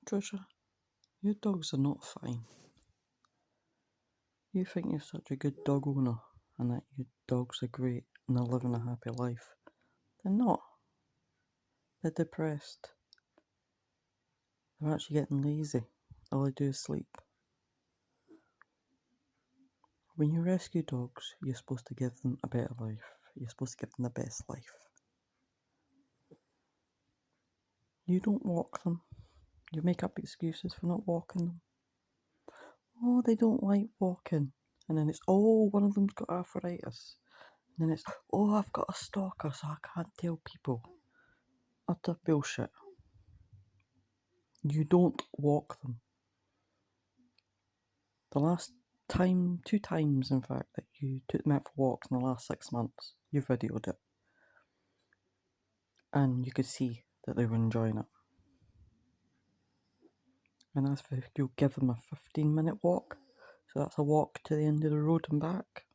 Trisha, your dogs are not fine. You think you're such a good dog owner and that your dogs are great and they're living a happy life. They're not. They're depressed. They're actually getting lazy. All they do is sleep. When you rescue dogs, you're supposed to give them a better life. You're supposed to give them the best life. You don't walk them. You make up excuses for not walking them. Oh, they don't like walking. And then it's, oh, one of them's got arthritis. And then it's, oh, I've got a stalker, so I can't tell people. Utter bullshit. You don't walk them. The last time, 2 times in fact, that you took them out for walks in the last 6 months, you videoed it. And you could see that they were enjoying it. And as for you'll give them a 15-minute walk, so that's a walk to the end of the road and back.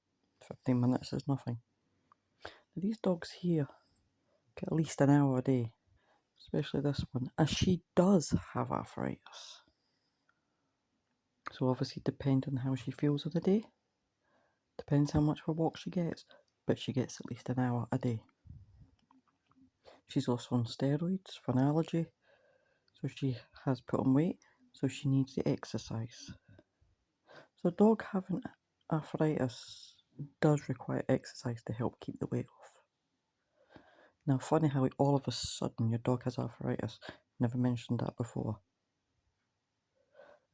15 minutes is nothing. Now, these dogs here get at least an hour a day, especially this one, and she does have arthritis. So obviously depending on how she feels on the day, depends how much of a walk she gets, but she gets at least an hour a day. She's also on steroids for an allergy, so she has put on weight, so she needs the exercise. So a dog having arthritis does require exercise to help keep the weight off. Now funny how all of a sudden your dog has arthritis. Never mentioned that before.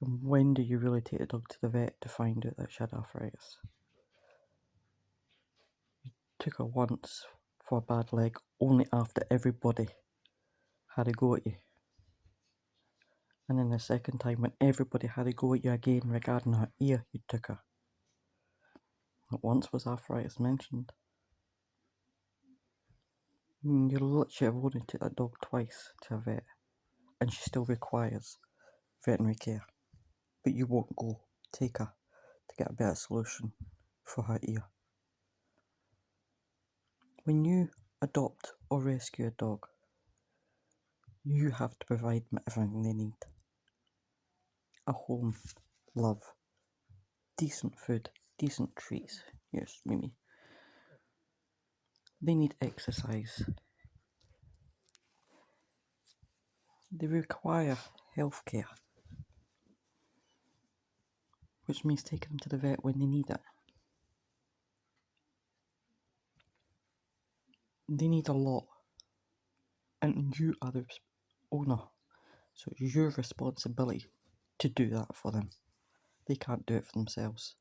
And when do you really take a dog to the vet to find out that she had arthritis? You took her once for a bad leg only after everybody had a go at you. And then the second time when everybody had a go at you again regarding her ear, you took her. Not once was arthritis mentioned. You literally have only took that dog twice to a vet, and she still requires veterinary care. But you won't go take her to get a better solution for her ear. When you adopt or rescue a dog, you have to provide them everything they need. A home, love, decent food, decent treats. Yes, Mimi. They need exercise. They require healthcare, which means taking them to the vet when they need it. They need a lot, and you are the owner, so it's your responsibility to do that for them. They can't do it for themselves.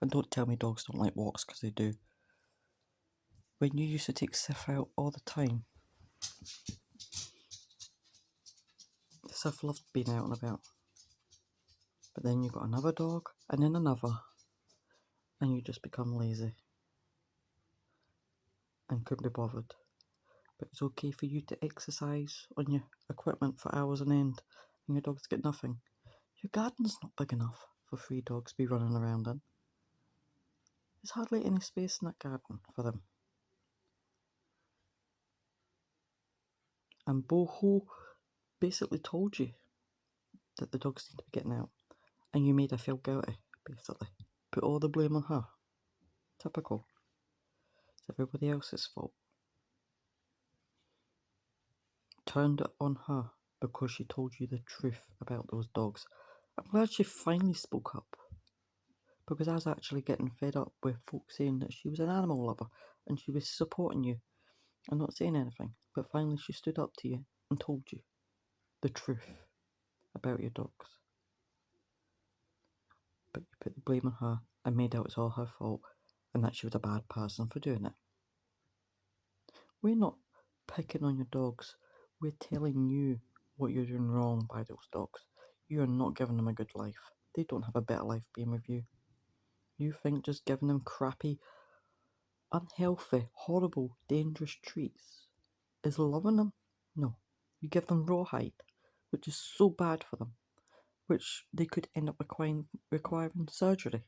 And don't tell me dogs don't like walks, because they do. When you used to take Sif out all the time, Sif loved being out and about. But then you got another dog, and then another, and you just become lazy and couldn't be bothered. But it's okay for you to exercise on your equipment for hours on end, and your dogs get nothing. Your garden's not big enough for 3 dogs to be running around in. There's hardly any space in that garden for them. And Boho basically told you that the dogs need to be getting out, and you made her feel guilty, basically. Put all the blame on her. Typical. It's everybody else's fault. Turned it on her because she told you the truth about those dogs. I'm glad she finally spoke up, because I was actually getting fed up with folks saying that she was an animal lover and she was supporting you and not saying anything. But finally she stood up to you and told you the truth about your dogs. But you put the blame on her and made out it's all her fault and that she was a bad person for doing it. We're not picking on your dogs. We're telling you what you're doing wrong by those dogs. You are not giving them a good life. They don't have a better life being with you. You think just giving them crappy, unhealthy, horrible, dangerous treats is loving them? No. You give them rawhide, which is so bad for them, which they could end up requiring surgery.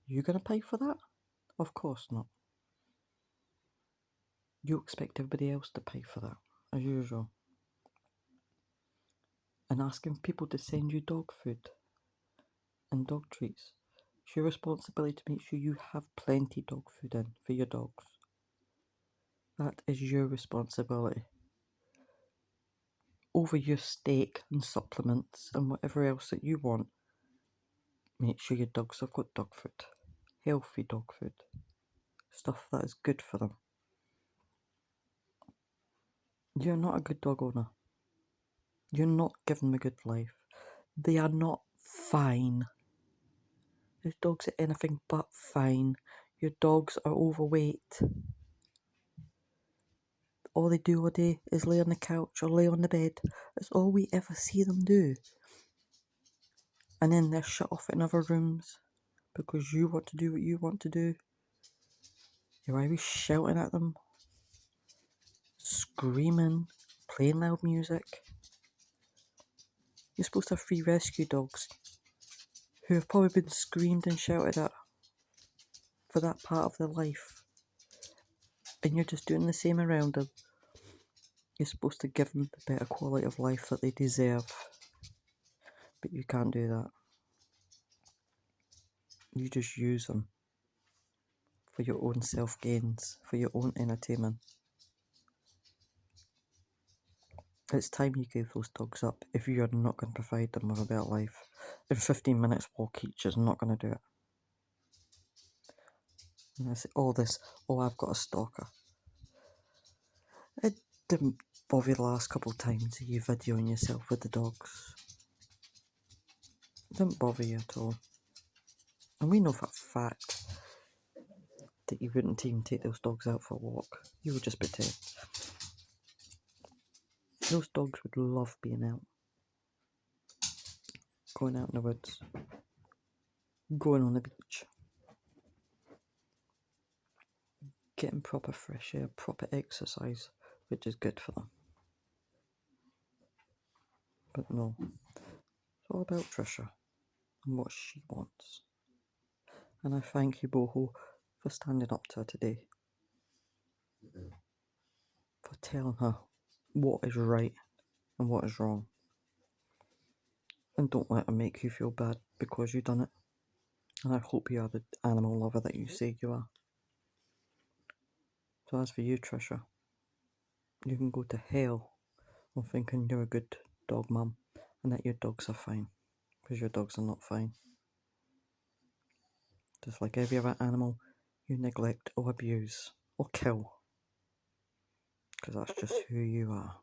You gonna pay for that? Of course not. You expect everybody else to pay for that, as usual. and asking people to send you dog food and dog treats. It's your responsibility to make sure you have plenty dog food in for your dogs. That is your responsibility. Over your steak and supplements and whatever else that you want, make sure your dogs have got dog food. Healthy dog food. Stuff that is good for them. You're not a good dog owner. You're not giving them a good life. They are not fine. Your dogs are anything but fine. Your dogs are overweight. All they do all day is lay on the couch or lay on the bed. That's all we ever see them do. And then they're shut off in other rooms because you want to do what you want to do. You're always shouting at them, screaming, playing loud music. You're supposed to have 3 rescue dogs who have probably been screamed and shouted at for that part of their life. And you're just doing the same around them. You're supposed to give them the better quality of life that they deserve. But you can't do that. You just use them for your own self-gains, for your own entertainment. It's time you gave those dogs up if you're not going to provide them with a better life. In 15 minutes walk each is not going to do it. And I say all this, I've got a stalker. It didn't bother you the last couple of times you videoing yourself with the dogs. It didn't bother you at all. And we know for a fact that you wouldn't even take those dogs out for a walk. You would just pretend. Those dogs would love being out. Going out in the woods. Going on the beach. Getting proper fresh air, proper exercise, which is good for them. But no, it's all about Trisha and what she wants. And I thank you, Boho, for standing up to her today. For telling her what is right and what is wrong. And don't let her make you feel bad because you done it. And I hope you are the animal lover that you say you are. So as for you, Trisha, you can go to hell on thinking you're a good dog mum and that your dogs are fine. Because your dogs are not fine. Just like every other animal, you neglect or abuse or kill. Because that's just who you are.